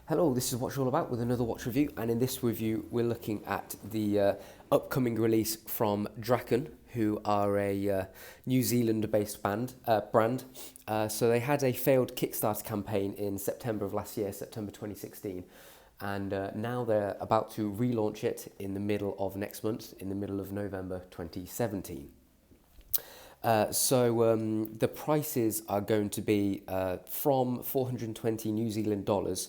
Hello, this is What You're All About with another watch review, and in this review we're looking at the upcoming release from Draken, who are a New Zealand-based brand. So they had a failed Kickstarter campaign in September of last year, September 2016, and now they're about to relaunch it in the middle of next month, in the middle of November 2017. The prices are going to be from 420 New Zealand dollars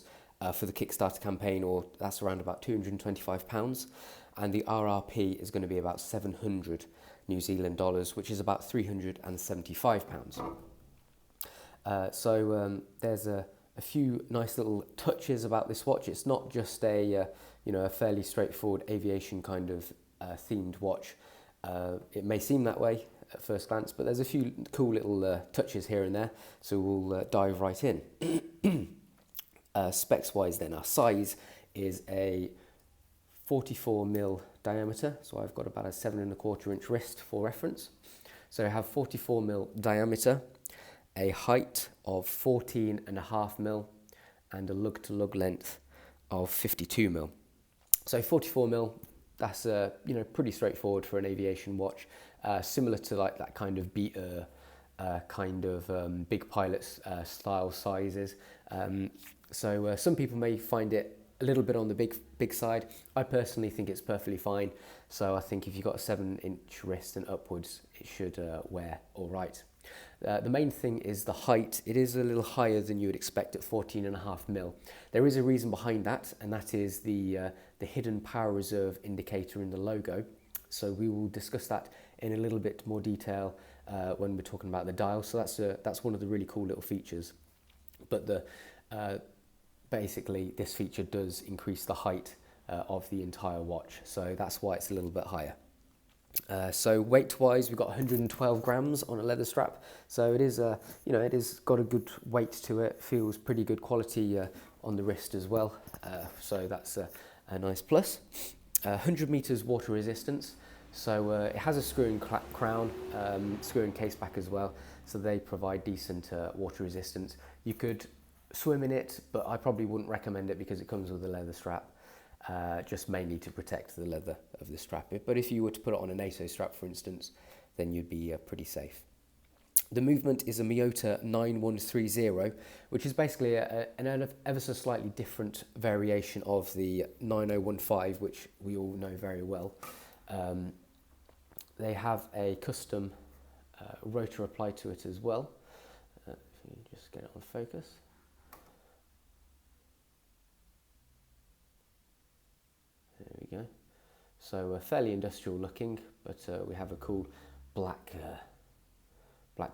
for the Kickstarter campaign, or that's around about £225, and the RRP is going to be about 700 New Zealand dollars, which is about £375. There's a few nice little touches about this watch. It's not just a fairly straightforward aviation kind of themed watch. It may seem that way at first glance, but there's a few cool little touches here and there, so we'll dive right in. Specs wise then, our size is a 44mm diameter, so I've got about a 7¼ inch wrist for reference. So I have 44mm diameter, a height of 14.5mm, and a lug to lug length of 52mm. So 44mm, that's pretty straightforward for an aviation watch, similar to like that kind of beater big pilots style sizes. Some people may find it a little bit on the big side. I personally think it's perfectly fine. So I think if you've got a 7-inch wrist and upwards, it should wear all right. The main thing is the height. It is a little higher than you would expect at 14.5mm. There is a reason behind that, and that is the hidden power reserve indicator in the logo. So we will discuss that in a little bit more detail when we're talking about the dial. So that's one of the really cool little features. But basically this feature does increase the height of the entire watch, so that's why it's a little bit higher. So weight wise, we've got 112 grams on a leather strap, so it is it is got a good weight to it. Feels pretty good quality on the wrist as well, so that's a nice plus. 100 meters water resistance, so it has a screw-in crown, screw-in case back as well, so they provide decent water resistance. You could swim in it, but I probably wouldn't recommend it because it comes with a leather strap, just mainly to protect the leather of the strap. But if you were to put it on a NATO strap, for instance, then you'd be pretty safe. The movement is a Miyota 9130, which is basically an ever so slightly different variation of the 9015, which we all know very well. They have a custom rotor applied to it as well. If you just get it on focus. There we go. So fairly industrial looking, but we have a cool black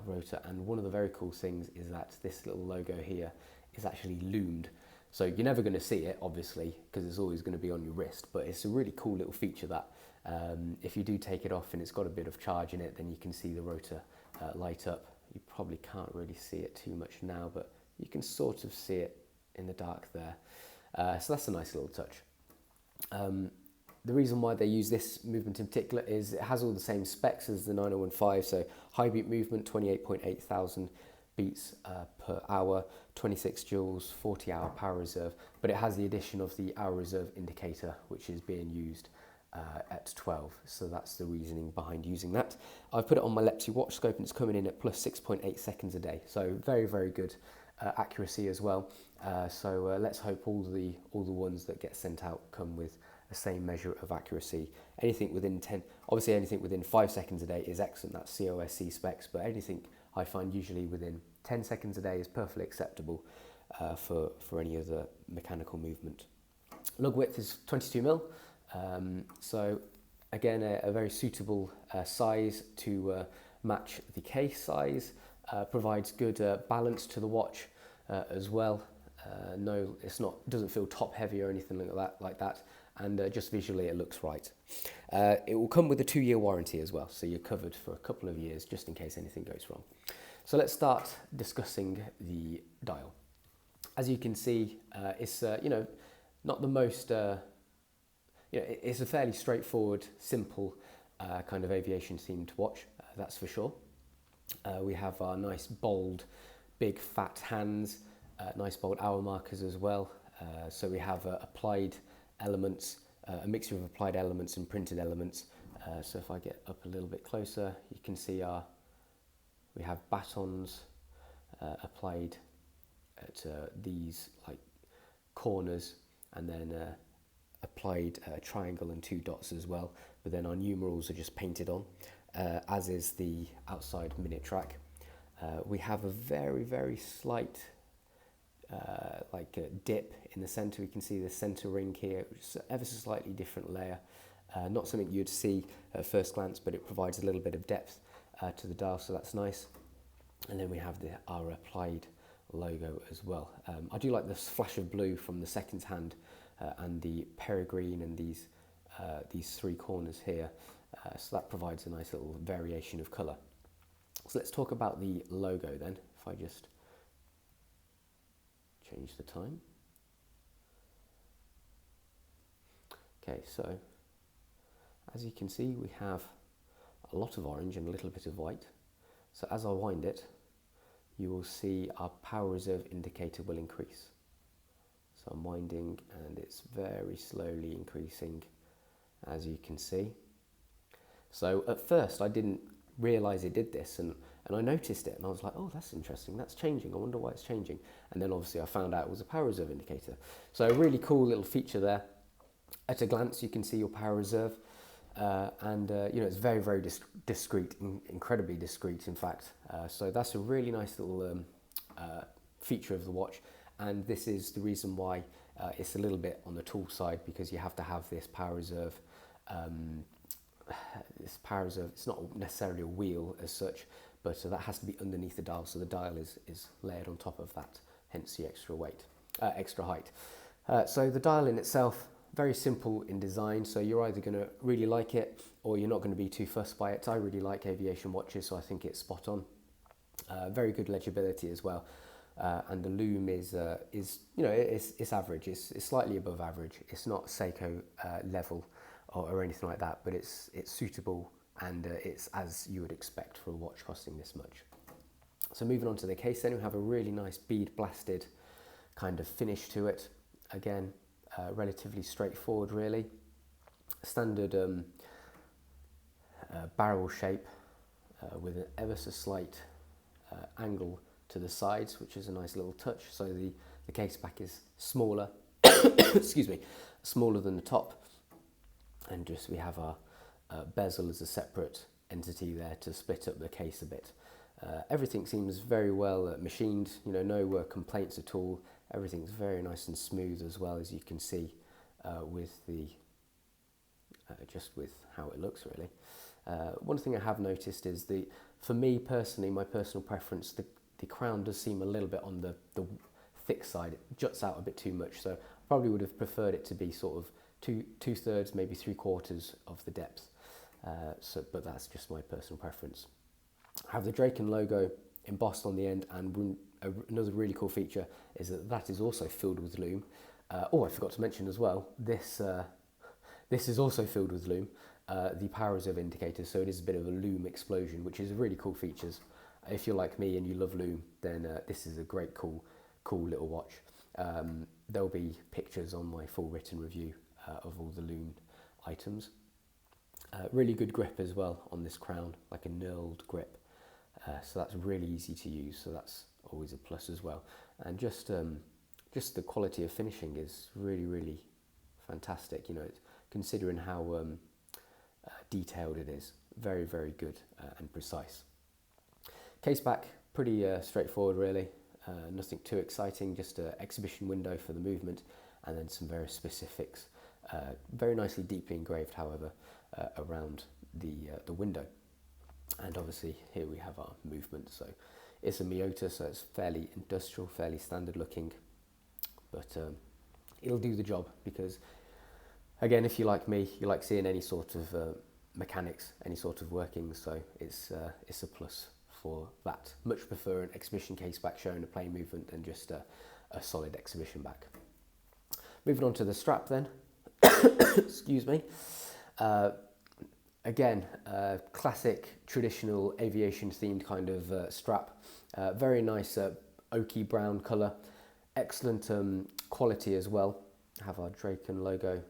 rotor, and one of the very cool things is that this little logo here is actually loomed. So you're never going to see it, obviously, because it's always going to be on your wrist, but it's a really cool little feature that if you do take it off and it's got a bit of charge in it, then you can see the rotor light up. You probably can't really see it too much now, but you can sort of see it in the dark there. So that's a nice little touch. The reason why they use this movement in particular is it has all the same specs as the 9015, so high beat movement, 28.8 thousand beats per hour, 26 joules, 40-hour power reserve, but it has the addition of the hour reserve indicator, which is being used at 12, so that's the reasoning behind using that. I've put it on my Lepsy watch scope and it's coming in at plus 6.8 seconds a day, so very, very good accuracy as well. Let's hope all the ones that get sent out come with the same measure of accuracy. Anything within 5 seconds a day is excellent. That's COSC specs, but anything I find usually within 10 seconds a day is perfectly acceptable for any other mechanical movement. Lug width is 22mm, so again a very suitable size to match the case size. Provides good balance to the watch as well. No, doesn't feel top heavy or anything like that, and just visually it looks right. It will come with a 2-year warranty as well, so you're covered for a couple of years just in case anything goes wrong. So let's start discussing the dial. As you can see, it's not the most it's a fairly straightforward, simple kind of aviation themed watch, that's for sure. We have our nice bold big fat hands, nice bold hour markers as well, So we have applied elements, a mixture of applied elements and printed elements. So if I get up a little bit closer, you can see we have batons applied at these like corners, and then applied triangle and 2 dots as well, but then our numerals are just painted on, as is the outside minute track. We have a very slight dip in the center. We can see the center ring here, which is ever so slightly different layer. Not something you'd see at first glance, but it provides a little bit of depth to the dial, so that's nice. And then we have our applied logo as well. I do like this flash of blue from the second hand and the Peregrine and these 3 corners here. So that provides a nice little variation of colour. So let's talk about the logo then. If I just change the time. Okay, so as you can see, we have a lot of orange and a little bit of white. So as I wind it, you will see our power reserve indicator will increase. So I'm winding and it's very slowly increasing, as you can see. So at first I didn't realise it did this, and I noticed it and I was like, oh, that's interesting, that's changing, I wonder why it's changing. And then obviously I found out it was a power reserve indicator. So a really cool little feature there. At a glance you can see your power reserve, and it's very discreet, incredibly discreet in fact. So that's a really nice little feature of the watch, and this is the reason why it's a little bit on the tall side, because you have to have this power reserve. It's not necessarily a wheel as such, but that has to be underneath the dial, so the dial is layered on top of that, hence the extra height. So the dial in itself, very simple in design, so you're either going to really like it or you're not going to be too fussed by it. I really like aviation watches, so I think it's spot on. Very good legibility as well, and the lume is it's average. It's slightly above average. It's not Seiko level or anything like that, but it's suitable, and it's as you would expect for a watch costing this much. So moving on to the case, then we have a really nice bead blasted kind of finish to it. Again, relatively straightforward really. Standard barrel shape with an ever so slight angle to the sides, which is a nice little touch. So the case back is smaller, excuse me, smaller than the top. And just we have our bezel as a separate entity there to split up the case a bit. Everything seems very well machined, no complaints at all. Everything's very nice and smooth as well, as you can see with the just with how it looks really. One thing I have noticed is for me personally, my personal preference, the crown does seem a little bit on the thick side. It juts out a bit too much, so I probably would have preferred it to be sort of two thirds, maybe 3/4 of the depth. But that's just my personal preference. I have the Draken logo embossed on the end, and another really cool feature is that is also filled with lume. I forgot to mention as well, this is also filled with lume, the power reserve indicator, so it is a bit of a lume explosion, which is a really cool features. If you're like me and you love lume, then this is a great cool little watch. There'll be pictures on my full written review of all the lume items. Really good grip as well on this crown, like a knurled grip. So that's really easy to use, so that's always a plus as well. And just the quality of finishing is really fantastic, considering how detailed it is. Very good and precise. Case back, pretty straightforward really, nothing too exciting, just an exhibition window for the movement, and then some very specifics, very nicely deeply engraved however, around the window. And obviously here we have our movement, so it's a Miyota, so it's fairly industrial, fairly standard looking, but it'll do the job, because again, if you like me, you like seeing any sort of mechanics, any sort of workings, so it's a plus for that. Much prefer an exhibition case back showing a plain movement than just a solid exhibition back. Moving on to the strap then, excuse me. Again, classic, traditional aviation themed kind of strap. Very nice oaky brown colour. Excellent quality as well. Have our Draken logo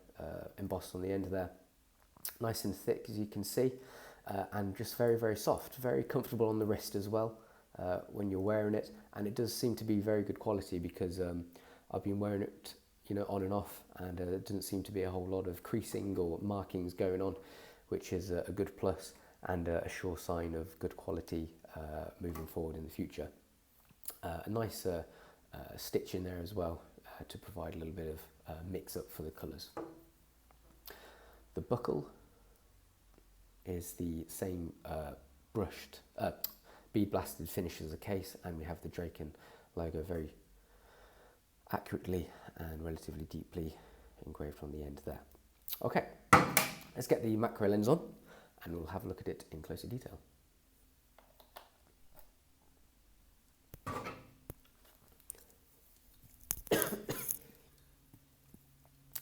embossed on the end there. Nice and thick, as you can see, and just very, very soft, very comfortable on the wrist as well when you're wearing it. And it does seem to be very good quality, because I've been wearing it, you know, on and off, and there doesn't seem to be a whole lot of creasing or markings going on, which is a good plus and a sure sign of good quality moving forward in the future. A nice stitch in there as well to provide a little bit of mix up for the colours. The buckle is the same brushed, bead blasted finish as the case, and we have the Draken logo very accurately and relatively deeply engraved on the end there. Okay, let's get the macro lens on and we'll have a look at it in closer detail.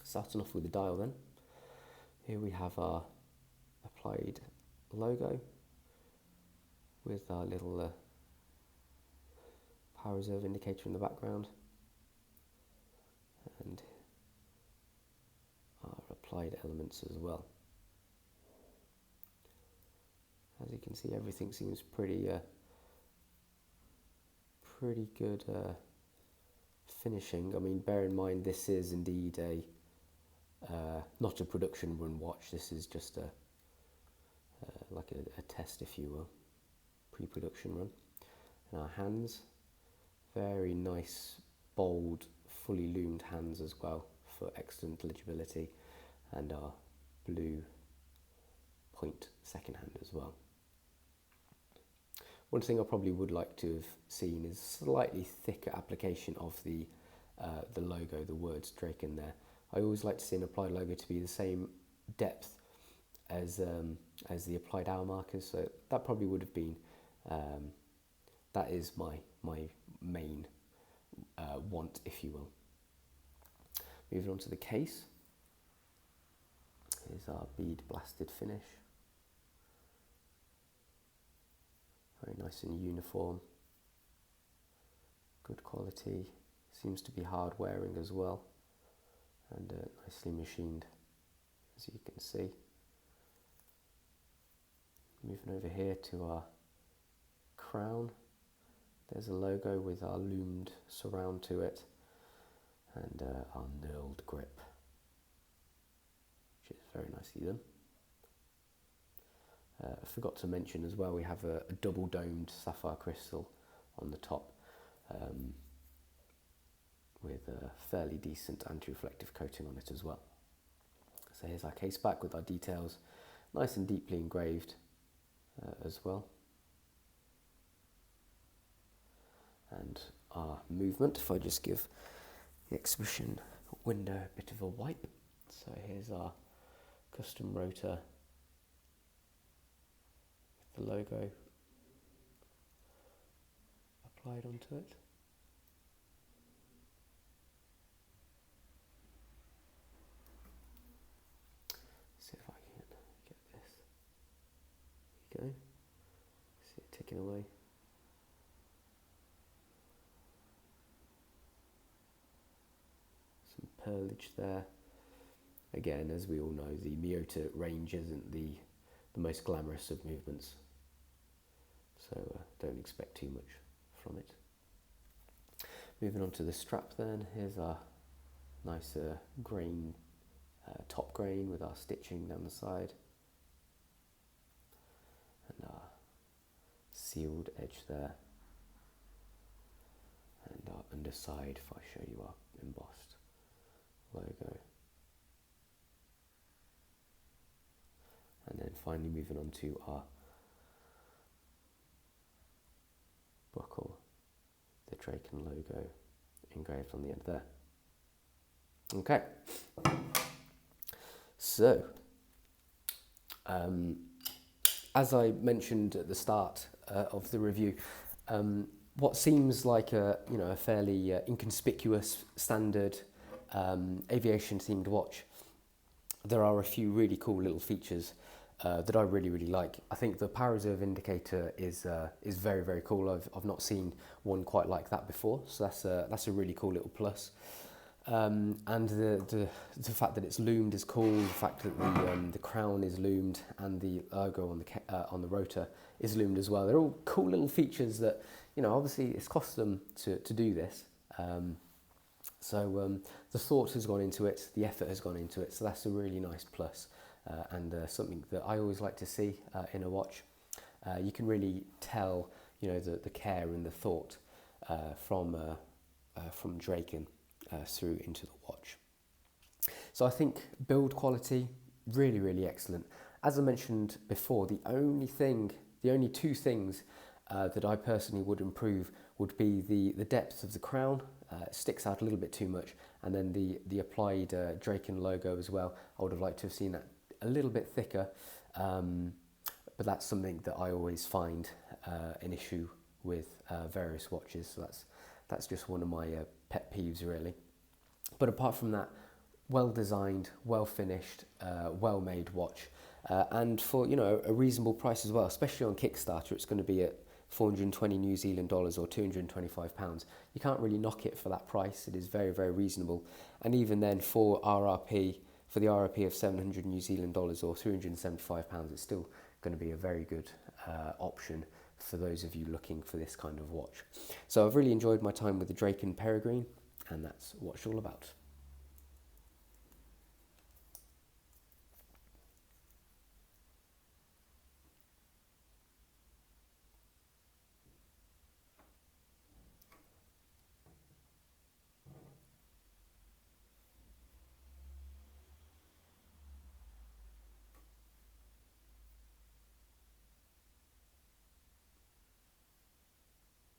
Starting off with the dial then, here we have our applied logo with our little power reserve indicator in the background, and our applied elements as well. As you can see, everything seems pretty good finishing. I mean, bear in mind this is indeed a not a production run watch. This is just like a test, if you will, pre-production run. And our hands, very nice, bold, fully loomed hands as well for excellent legibility, and our blue point second hand as well. One thing I probably would like to have seen is slightly thicker application of the logo, the words Draken there. I always like to see an applied logo to be the same depth as the applied hour markers, so that probably would have been, that is my main want, if you will. Moving on to the case, here's our bead blasted finish. Very nice and uniform, good quality, seems to be hard wearing as well, and nicely machined, as you can see. Moving over here to our crown, there's a logo with our loomed surround to it, and our knurled grip, which is very nicely done. I forgot to mention as well, we have a double domed sapphire crystal on the top, with a fairly decent anti-reflective coating on it as well. So here's our case back with our details, nice and deeply engraved as well. And our movement, if I just give the exhibition window a bit of a wipe. So here's our custom rotor with the logo applied onto it. See if I can get this. There we go. See it ticking away. Some pearlage there. Again, as we all know, the Miyota range isn't the most glamorous of movements, so don't expect too much from it. Moving on to the strap then, here's our nice grain, top grain with our stitching down the side, and our sealed edge there, and our underside, if I show you our embossed logo. And then finally moving on to our buckle, the Draken logo engraved on the end there. Okay, so as I mentioned at the start of the review, what seems like a fairly inconspicuous standard aviation themed watch, there are a few really cool little features that I really like. I think the power reserve indicator is very cool. I've not seen one quite like that before, so that's a really cool little plus. And the fact that it's loomed is cool. The fact that the crown is loomed and the logo on the rotor is loomed as well. They're all cool little features that, you know, obviously it's cost them to do this. So the thought has gone into it, the effort has gone into it. So that's a really nice plus, and something that I always like to see in a watch. You can really tell, you know, the care and the thought from Draken through into the watch. So I think build quality, really excellent. As I mentioned before, the only two things that I personally would improve would be the depth of the crown. It sticks out a little bit too much, and then the applied Draken logo as well. I would have liked to have seen that a little bit thicker, but that's something that I always find an issue with various watches. So that's just one of my pet peeves, really. But apart from that, well designed, well finished, well made watch, and for, you know, a reasonable price as well. Especially on Kickstarter, it's going to be at 420 New Zealand dollars or £225. You can't really knock it for that price. It is very reasonable, and even then for the RRP of 700 New Zealand dollars or £375, it's still going to be a very good option for those of you looking for this kind of watch. So I've really enjoyed my time with the Draken Peregrine, and that's what it's all about.